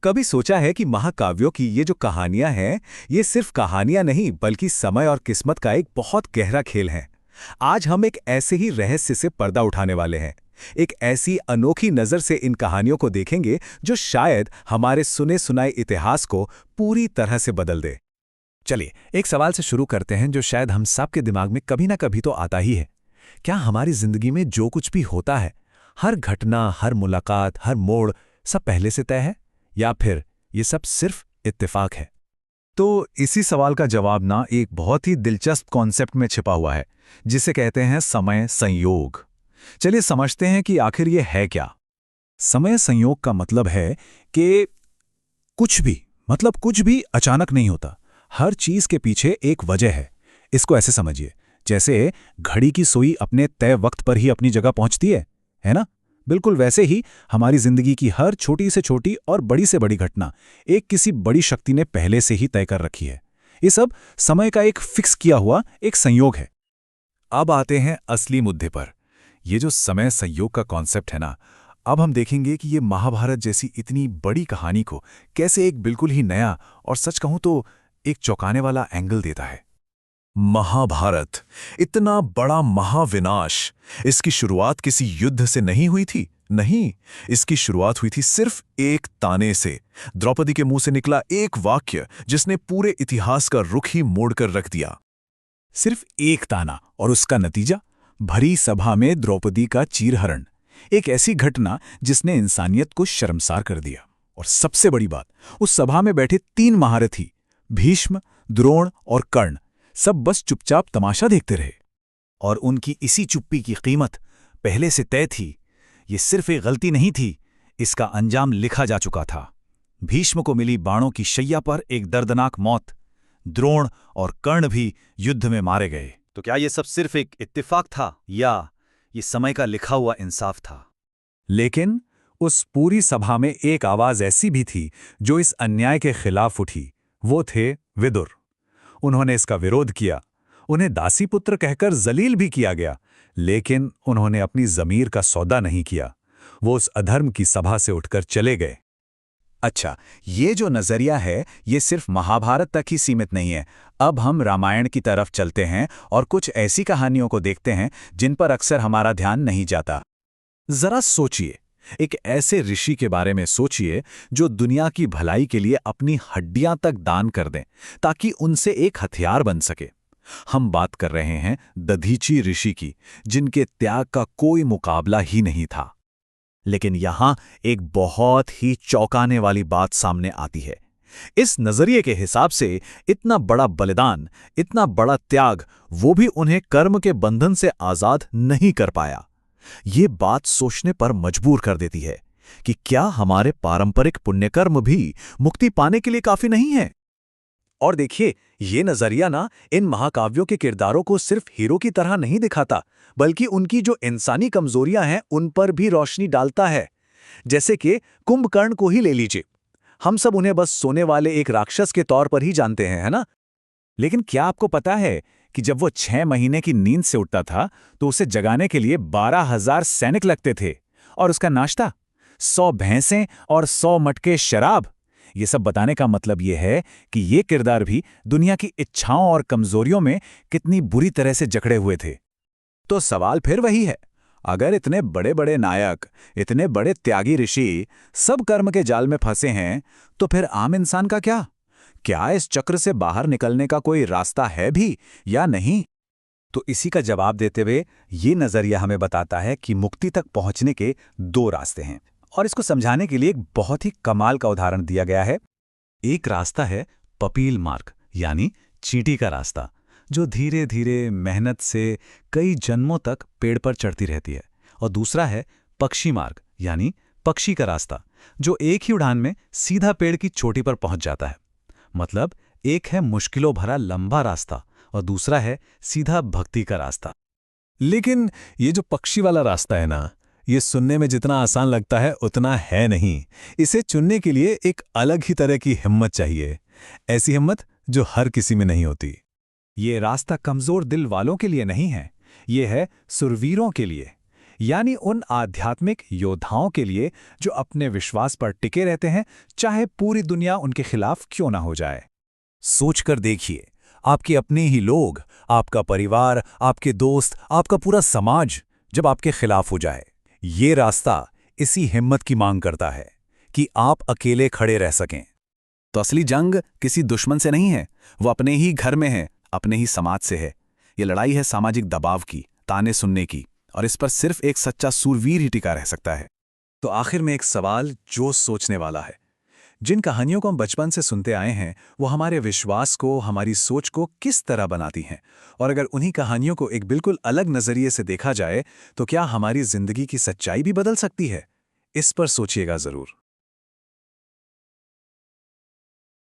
कभी सोचा है कि महाकाव्यों की ये जो कहानियां हैं, ये सिर्फ कहानियां नहीं बल्कि समय और किस्मत का एक बहुत गहरा खेल है। आज हम एक ऐसे ही रहस्य से पर्दा उठाने वाले हैं। एक ऐसी अनोखी नज़र से इन कहानियों को देखेंगे जो शायद हमारे सुने सुनाए इतिहास को पूरी तरह से बदल दे। चलिए एक सवाल से शुरू करते हैं जो शायद हम सबके दिमाग में कभी ना कभी तो आता ही है। क्या हमारी जिंदगी में जो कुछ भी होता है, हर घटना, हर मुलाकात, हर मोड़, सब पहले से तय है, या फिर ये सब सिर्फ इत्तेफाक है? तो इसी सवाल का जवाब ना एक बहुत ही दिलचस्प कॉन्सेप्ट में छिपा हुआ है, जिसे कहते हैं समय संयोग। चलिए समझते हैं कि आखिर ये है क्या। समय संयोग का मतलब है कि कुछ भी अचानक नहीं होता। हर चीज के पीछे एक वजह है। इसको ऐसे समझिए, जैसे घड़ी की सुई अपने तय वक्त पर ही अपनी जगह पहुंचती है ना? बिल्कुल वैसे ही हमारी जिंदगी की हर छोटी से छोटी और बड़ी से बड़ी घटना एक किसी बड़ी शक्ति ने पहले से ही तय कर रखी है। ये सब समय का एक फिक्स किया हुआ एक संयोग है। अब आते हैं असली मुद्दे पर। ये जो समय संयोग का कॉन्सेप्ट है ना, अब हम देखेंगे कि ये महाभारत जैसी इतनी बड़ी कहानी को कैसे एक बिल्कुल ही नया और सच कहूं तो एक चौंकाने वाला एंगल देता है। महाभारत, इतना बड़ा महाविनाश, इसकी शुरुआत किसी युद्ध से नहीं हुई थी। नहीं, इसकी शुरुआत हुई थी सिर्फ एक ताने से। द्रौपदी के मुंह से निकला एक वाक्य जिसने पूरे इतिहास का रुख ही मोड़कर रख दिया। सिर्फ एक ताना, और उसका नतीजा भरी सभा में द्रौपदी का चीरहरण। एक ऐसी घटना जिसने इंसानियत को शर्मसार कर दिया। और सबसे बड़ी बात, उस सभा में बैठे 3 महारथी भीष्म, द्रोण और कर्ण सब बस चुपचाप तमाशा देखते रहे। और उनकी इसी चुप्पी की कीमत पहले से तय थी। ये सिर्फ एक गलती नहीं थी, इसका अंजाम लिखा जा चुका था। भीष्म को मिली बाणों की शैया पर एक दर्दनाक मौत। द्रोण और कर्ण भी युद्ध में मारे गए। तो क्या ये सब सिर्फ एक इत्तेफाक था, या ये समय का लिखा हुआ इंसाफ था? लेकिन उस पूरी सभा में एक आवाज ऐसी भी थी जो इस अन्याय के खिलाफ उठी। वो थे विदुर। उन्होंने इसका विरोध किया। उन्हें दासीपुत्र कहकर जलील भी किया गया, लेकिन उन्होंने अपनी जमीर का सौदा नहीं किया। वो उस अधर्म की सभा से उठकर चले गए। अच्छा, ये जो नजरिया है ये सिर्फ महाभारत तक ही सीमित नहीं है। अब हम रामायण की तरफ चलते हैं और कुछ ऐसी कहानियों को देखते हैं जिन पर अक्सर हमारा ध्यान नहीं जाता। जरा सोचिए, एक ऐसे ऋषि के बारे में सोचिए जो दुनिया की भलाई के लिए अपनी हड्डियां तक दान कर दें ताकि उनसे एक हथियार बन सके। हम बात कर रहे हैं दधीची ऋषि की, जिनके त्याग का कोई मुकाबला ही नहीं था। लेकिन यहां एक बहुत ही चौंकाने वाली बात सामने आती है। इस नजरिए के हिसाब से इतना बड़ा बलिदान, इतना बड़ा त्याग, वो भी उन्हें कर्म के बंधन से आजाद नहीं कर पाया। ये बात सोचने पर मजबूर कर देती है कि क्या हमारे पारंपरिक पुण्यकर्म भी मुक्ति पाने के लिए काफी नहीं है? और देखिए, ये नजरिया ना इन महाकाव्यों के किरदारों को सिर्फ हीरो की तरह नहीं दिखाता, बल्कि उनकी जो इंसानी कमजोरियां हैं उन पर भी रोशनी डालता है। जैसे कि कुंभकर्ण को ही ले लीजिए। हम सब उन्हें बस सोने वाले एक राक्षस के तौर पर ही जानते हैं, है ना? लेकिन क्या आपको पता है कि जब वो 6 महीने की नींद से उठता था तो उसे जगाने के लिए 12,000 सैनिक लगते थे, और उसका नाश्ता 100 भैंसें और 100 मटके शराब। ये सब बताने का मतलब ये है कि ये किरदार भी दुनिया की इच्छाओं और कमजोरियों में कितनी बुरी तरह से जकड़े हुए थे। तो सवाल फिर वही है, अगर इतने बड़े बड़े नायक, इतने बड़े त्यागी ऋषि सब कर्म के जाल में फंसे हैं, तो फिर आम इंसान का क्या? क्या इस चक्र से बाहर निकलने का कोई रास्ता है भी या नहीं? तो इसी का जवाब देते हुए ये नजरिया हमें बताता है कि मुक्ति तक पहुंचने के 2 रास्ते हैं, और इसको समझाने के लिए एक बहुत ही कमाल का उदाहरण दिया गया है। एक रास्ता है पपील मार्ग, यानी चींटी का रास्ता, जो धीरे धीरे मेहनत से कई जन्मों तक पेड़ पर चढ़ती रहती है। और दूसरा है पक्षी मार्ग, यानी पक्षी का रास्ता, जो एक ही उड़ान में सीधा पेड़ की चोटी पर पहुंच जाता है। मतलब एक है मुश्किलों भरा लंबा रास्ता और दूसरा है सीधा भक्ति का रास्ता। लेकिन ये जो पक्षी वाला रास्ता है ना, ये सुनने में जितना आसान लगता है उतना है नहीं। इसे चुनने के लिए एक अलग ही तरह की हिम्मत चाहिए, ऐसी हिम्मत जो हर किसी में नहीं होती। ये रास्ता कमजोर दिल वालों के लिए नहीं है, ये है सुरवीरों के लिए। यानी उन आध्यात्मिक योद्धाओं के लिए जो अपने विश्वास पर टिके रहते हैं, चाहे पूरी दुनिया उनके खिलाफ क्यों ना हो जाए। सोचकर देखिए, आपके अपने ही लोग, आपका परिवार, आपके दोस्त, आपका पूरा समाज जब आपके खिलाफ हो जाए, ये रास्ता इसी हिम्मत की मांग करता है कि आप अकेले खड़े रह सकें। तो असली जंग किसी दुश्मन से नहीं है, वो अपने ही घर में है, अपने ही समाज से है। ये लड़ाई है सामाजिक दबाव की, ताने सुनने की, और इस पर सिर्फ एक सच्चा सूरवीर ही टिका रह सकता है। तो आखिर में एक सवाल जो सोचने वाला है, जिन कहानियों को हम बचपन से सुनते आए हैं, वो हमारे विश्वास को, हमारी सोच को किस तरह बनाती हैं? और अगर उन्हीं कहानियों को एक बिल्कुल अलग नज़रिए से देखा जाए, तो क्या हमारी जिंदगी की सच्चाई भी बदल सकती है? इस पर सोचिएगा ज़रूर।